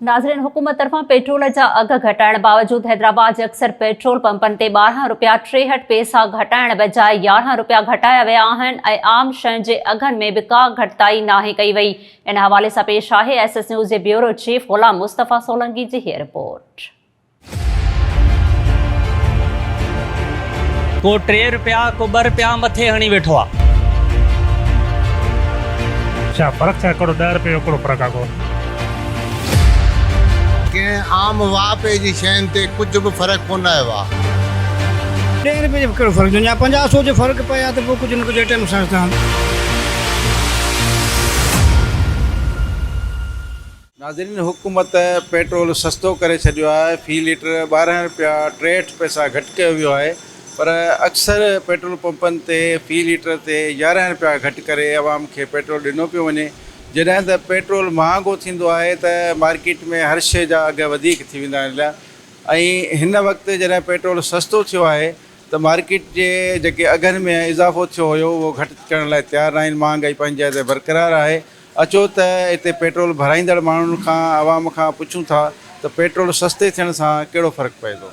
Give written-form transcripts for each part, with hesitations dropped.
नाज़रीन, हुकूमत तरफां पेट्रोल जा अघ घटाइण बावजूद हैदराबाद जे अक्सर पेट्रोल पंपनि ते 12 रुपया 63 पैसा घटाइण बजाय 11 रुपया घटाया विया आहिनि ऐं आम शयुनि जे अघनि में बि का घटिताई नाहे कई वई। इन हवाले सां पेश आहे SS न्यूज़ जे ब्यूरो चीफ गुलाम मुस्तफ़ा सोलंकी जी हीअ रिपोर्ट। को 3 रुपया को 2 रुपया मथे हणी वेठो आहे। छा फ़र्क़ु छा हिकिड़ो 10 रुपये हिकिड़ो फ़र्क़ु आहे कंहिं आम वापे जी शयुनि ते कुझु बि फ़र्क़ु कोन आयो आहे। 10 रुपये जो कहिड़ो फ़र्क़ु या 50-100 जो फ़र्क़ु पए हा त पोइ कुझु न कुझु आइटम सां नाज़रीन, हुकूमत पेट्रोल सस्तो करे छॾियो आहे। फ़ी लीटर 12 रुपया 63 पैसा घटि कयो वियो आहे, पर अक्सर पेट्रोल पंपनि ते फ़ी लीटर ते 11 रुपया घटि करे आवाम खे पेट्रोल ॾिनो पियो वञे। जॾहिं त पेट्रोल महांगो थींदो आहे त मार्केट में हर शइ जा अघ वधीक थी वेंदा आहिनि ऐं हिन वक़्तु जॾहिं पेट्रोल सस्तो थियो आहे त मार्केट जे जेके अघनि में इज़ाफ़ो थियो हुयो उहो घटि करण लाइ तयारु न आहिनि। महांगाई पंहिंजी जॻह ते बरक़रार आहे। अचो त हिते पेट्रोल भराईंदड़ माण्हुनि खां आवाम खां पुछूं था त पेट्रोल सस्ते थियण सां कहिड़ो फ़र्क़ु पए थो।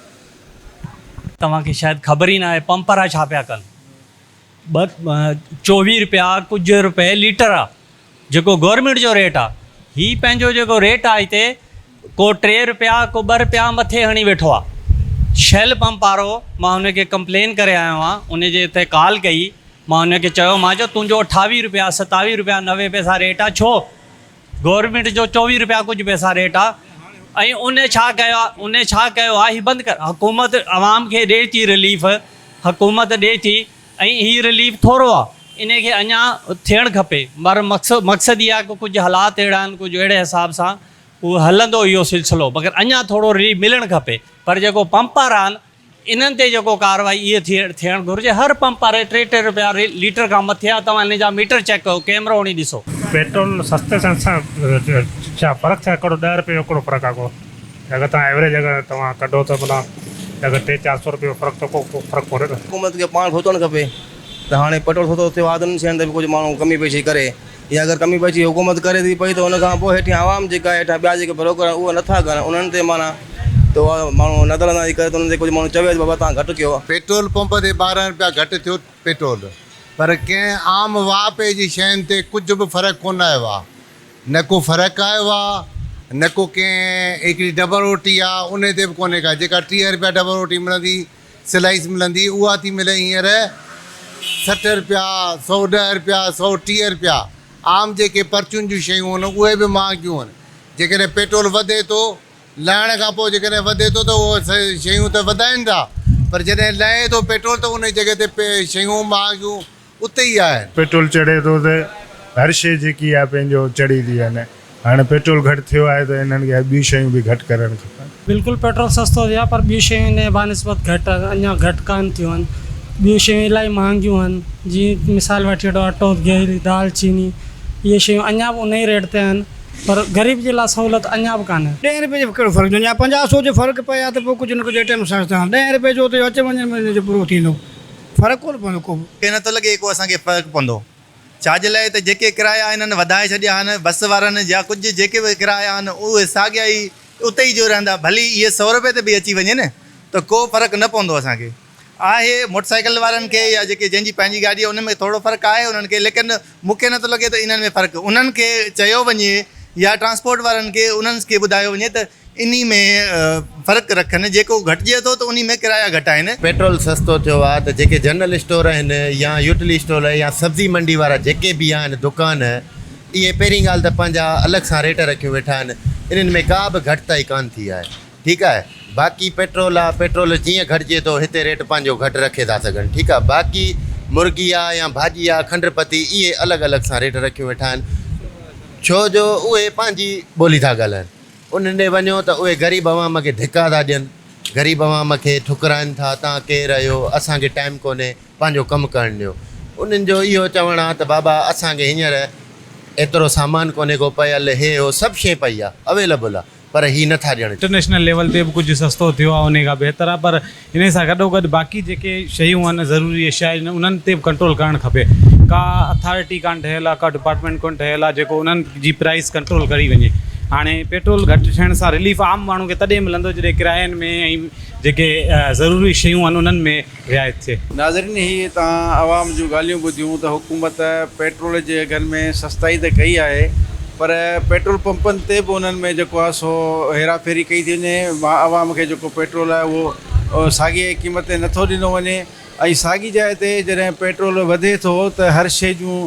तव्हांखे शायदि ख़बर ई न आहे पंपर छा पिया कनि। 24 रुपया कुझु रुपए लीटर आहे जेको गवर्नमेंट जो रेट आहे। हीअ पंहिंजो जेको रेट आहे हिते को 3 रुपया को 2 रुपया मथे हणी वेठो आहे। शेल पंप वारो मां हुनखे कंप्लेन करे आयो आहियां, उनजे हिते कॉल कई। मां हुनखे चयो मां तुंहिंजो 28 रुपया 27 रुपया 90 पैसा रेट आहे, छो गवर्नमेंट जो 24 रुपया कुझु पैसा रेट आहे। ऐं उन छा कयो आहे हीअ बंदि कर। हुकूमत आवाम खे ॾिए थी रिलीफ, हुकूमत ॾिए थी ऐं हीअ रिलीफ थोरो आहे, इनखे अञा थियणु खपे। पर मक़सदु इहा आहे कि कुझु हालात अहिड़ा आहिनि, कुझु अहिड़े हिसाब सां उहो हलंदो इहो सिलसिलो, मगर अञा थोरो रिलीफ मिलणु खपे। पर जेको पंपर आहिनि इन्हनि ते जेको कार्रवाई इहे थियणु घुरिजे। हर पंप वारे 3 रुपया लीटर खां मथे आहे। तव्हां इन जा मीटर चेक कयो, कैमरो हणी ॾिसो। पेट्रोल सस्ते सां छा फ़र्क़ु छा हिकिड़ो 10 रुपये हिकिड़ो फ़र्क़ु आहे। को अगरि तव्हां एवरेज अगरि तव्हां कढो त माना अगरि 300-400 रुपये फ़र्क़ु त को फ़र्क़ु कोन्हे। हुकूमत खे पाण सोचणु खपे त हाणे पेट्रोल सस्तो थियो आहे त उन्हनि शयुनि ते बि कुझु माण्हू कमी पेशी करे, या अगरि कमी पेशी हुकूमत करे थी पई त हुन खां पोइ हेठि आवाम जेका हेठां ॿिया जेके ब्रोकर आहिनि उहे नथा कनि, उन्हनि ते माना त माण्हू नज़रअंदाज़ी करे त उन्हनि ते कुझु माण्हू चवे बाबा तव्हां घटि कयो। पेट्रोल पंप ते 12 रुपया घटि थियो पेट्रोल, पर कंहिं आम वापे जी शयुनि ते कुझु बि फ़र्क़ु कोन आयो आहे। न को फ़र्क़ु आयो आहे, न को कंहिं हिकिड़ी डबल रोटी आहे उन ते बि कोन्हे का। जेका 30 रुपया डबल रोटी मिलंदी, स्लाइस मिलंदी, उहा थी मिले हींअर 60 रुपया, 110 रुपया, 130 रुपया। आम जेके परचून जूं शयूं आहिनि उहे बि महांगियूं आहिनि। जेकॾहिं पेट्रोल वधे थो, लहण खां पोइ जेकॾहिं वधे थो त उहो शयूं त वधाइनि था, पर जॾहिं लहे थो पेट्रोल त उन जॻह ते शयूं महांगियूं उते ई आहिनि। पेट्रोल चढ़े थो त हर शइ जेकी आहे पंहिंजो चढ़ी थी वञे। हाणे पेट्रोल घटि थियो आहे त इन्हनि खे ॿियूं शयूं बि घटि करणु खपनि। बिल्कुलु पेट्रोल सस्तो थियो आहे, पर ॿियूं शयूं इन बानिस्बत घटि अञा घटि कान थियूं आहिनि। ॿियूं शयूं इलाही महांगियूं आहिनि, जीअं मिसाल वठी वठो अटो, गिहर, दाल चीनी, इहे शयूं अञा बि उन ई रेट ते आहिनि, पर ग़रीब जे लाइ सहूलियत अञा बि कान्हे। 10 रुपये जो कहिड़ो फ़र्क़ु या 50-100 जो फ़र्क़ु पए हा त पोइ कुझु न कुझु आइटम सां 10 रुपये जो त अच वञण में जो पूरो थींदो, फ़र्क़ु कोन पवंदो को। मूंखे नथो लॻे को असांखे फ़र्क़ु पवंदो। छाजे लाइ त जेके किराया हिननि वधाए छॾिया आहिनि बस वारनि, या कुझु जेके बि किराया आहिनि उहे साॻिया ई उते ई जो रहंदा। भली इहे 100 रुपये ते बि अची वञे न त को फ़र्क़ु न पवंदो असांखे। आहे मोटरसाइकिल वारनि खे या जेके जंहिंजी पंहिंजी गाॾी आहे उन में थोरो फ़र्क़ु आहे उन्हनि खे, लेकिन मूंखे नथो लॻे त इन्हनि में फ़र्क़ु उन्हनि खे चयो वञे या ट्रांसपोर्ट वारनि खे उन्हनि खे ॿुधायो वञे त इन में फ़र्क़ु रखनि। जेको घटिजे थो त उन में किराया घटाइनि। पेट्रोल सस्तो थियो आहे त जेके जनरल स्टोर आहिनि या यूटिलिटी स्टोर या सब्ज़ी मंडी वारा जेके बि आहिनि दुकान, इहे पहिरीं ॻाल्हि त पंहिंजा अलॻि सां रेट रखियूं वेठा आहिनि। इन्हनि में का बि घटिताई कान थी आहे, ठीकु आहे। बाक़ी पेट्रोल आहे, पेट्रोल जीअं घटिजे थो हिते रेट पंहिंजो घटि रखे था सघनि, ठीकु आहे। बाक़ी मुर्गी आहे या भाॼी आहे, खंडु पती, इहे अलॻि अलॻि सां रेट रखियूं वेठा आहिनि, छो जो उहे पंहिंजी ॿोली था ॻाल्हाइनि। उन्हनि ॾे वञो त उहे ग़रीब अवाम खे धिका था ॾियनि, ग़रीब अवाम खे ठुकराइनि था, तव्हां केरु आहियो, असांखे टाइम कोन्हे पंहिंजो कमु करण ॾियो। उन्हनि जो इहो चवणु आहे त बाबा असांखे हींअर एतिरो सामान कोन्हे को पियल, हे हो सभु शइ पई आहे अवेलेबल आहे, पर ही नथा ॾियनि। इंटरनेशनल लेवल ते बि कुझु सस्तो थियो आहे, उन खां बहितर आहे, पर इन सां गॾोगॾु बाक़ी जेके शयूं आहिनि ज़रूरी शइ आहिनि उन्हनि ते बि कंट्रोल करणु खपे। का अथॉरिटी कान ठहियलु आहे, का डिपार्टमेंट कोन ठहियलु आहे जेको उन्हनि जी प्राइस कंट्रोल करी वञे। हाणे पेट्रोल घटि थियण सां रिलीफ आम माण्हू खे तॾहिं मिलंदो जॾहिं किरायनि में ऐं जेके ज़रूरी शयूं आहिनि उन्हनि में रिआयत थिए। नाज़रीन, ही तव्हां आवाम जूं ॻाल्हियूं ॿुधियूं त हुकूमत पेट्रोल जे अघनि में सस्ताई त कई आहे, पर पेट्रोल पंपनि ते बि उन्हनि में जेको आहे सो हेरा फेरी कई थी वञे। आवाम खे जेको पेट्रोल आहे उहो साॻिए क़ीमत ते नथो ॾिनो वञे, ऐं साॻी जाइ ते जॾहिं पेट्रोल वधे थो त हर शइ जूं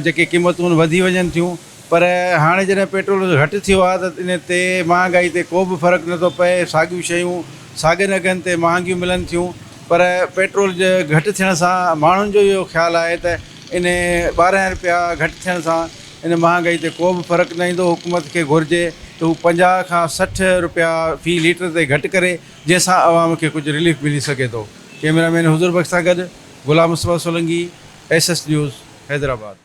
जेके क़ीमतूं वधी वञनि थियूं। पर हाणे जॾहिं पेट्रोल घटि थियो आहे त इन ते महांगाई ते को बि फ़र्क़ु नथो पए। साॻियूं शयूं साॻियनि अघनि ते महांगियूं मिलनि थियूं, पर पेट्रोल जे घटि थियण सां माण्हुनि जो इहो ख़्यालु आहे त इन 12 रुपया घटि थियण सां इन महांगाई ते को बि फ़र्क़ु न ईंदो। हुकूमत खे घुरिजे त हू 50 खां 60 रुपया फ़ी लीटर ते घटि करे, जंहिंसां आवाम खे कुझु रिलीफ मिली सघे थो। कैमरामैन हुज़ूर बख़्श सां गॾु गुलाम मुस्तफ़ा सोलंकी, SS न्यूज़, हैदराबाद।